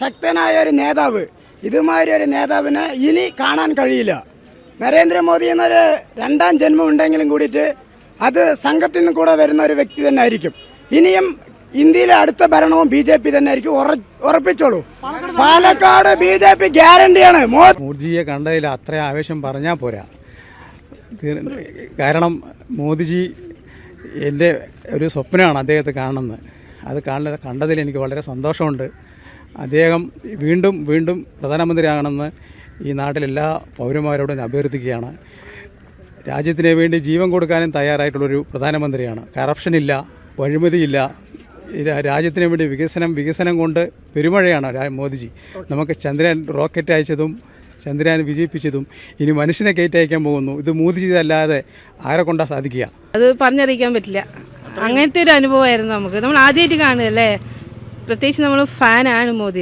ശക്തനായ ഒരു നേതാവ്, ഇതുമാതിരി ഒരു നേതാവിനെ ഇനി കാണാൻ കഴിയില്ല. നരേന്ദ്രമോദി എന്നൊരു രണ്ടാം ജന്മം ഉണ്ടെങ്കിലും കൂടിയിട്ട് അത് സംഘത്തിൽ നിന്ന് കൂടെ വരുന്ന ഒരു വ്യക്തി തന്നെ ആയിരിക്കും. ഇനിയും ഇന്ത്യയിലെ അടുത്ത ഭരണവും BJP തന്നെ ആയിരിക്കും. ഉറപ്പിച്ചോളൂ, പാലക്കാട് BJP ഗ്യാരണ്ടിയാണ്. മോദിജിയെ കണ്ടതിൽ അത്ര ആവേശം പറഞ്ഞാൽ പോരാ. കാരണം മോദിജി എൻ്റെ ഒരു സ്വപ്നമാണ് അദ്ദേഹത്തെ കാണുന്നത്. അത് കണ്ടതിൽ എനിക്ക് വളരെ സന്തോഷമുണ്ട്. അദ്ദേഹം വീണ്ടും വീണ്ടും പ്രധാനമന്ത്രിയാകണമെന്ന് ഈ നാട്ടിലെല്ലാ പൗരന്മാരോടും അഭ്യർത്ഥിക്കുകയാണ്. രാജ്യത്തിന് വേണ്ടി ജീവൻ കൊടുക്കാനും തയ്യാറായിട്ടുള്ളൊരു പ്രധാനമന്ത്രിയാണ്. കറപ്ഷനില്ല, അഴിമതിയില്ല. രാജ്യത്തിന് വേണ്ടി വികസനം കൊണ്ട് പെരുമഴയാണ് മോദിജി. നമുക്ക് ചന്ദ്രയാൻ റോക്കറ്റ് അയച്ചതും ചന്ദ്രയാൻ വിജയിപ്പിച്ചതും ഇനി മനുഷ്യനെ കയറ്റയക്കാൻ പോകുന്നു. ഇത് മോദിജി അല്ലാതെ ആരെ കൊണ്ടാ സാധിക്കുക? അത് പറഞ്ഞറിയിക്കാൻ പറ്റില്ല. അങ്ങനത്തെ ഒരു അനുഭവമായിരുന്നു നമുക്ക്. നമ്മൾ ആദ്യമായിട്ട് കാണുകയല്ലേ. പ്രത്യേകിച്ച് നമ്മൾ ഫാനാണ് മോദി.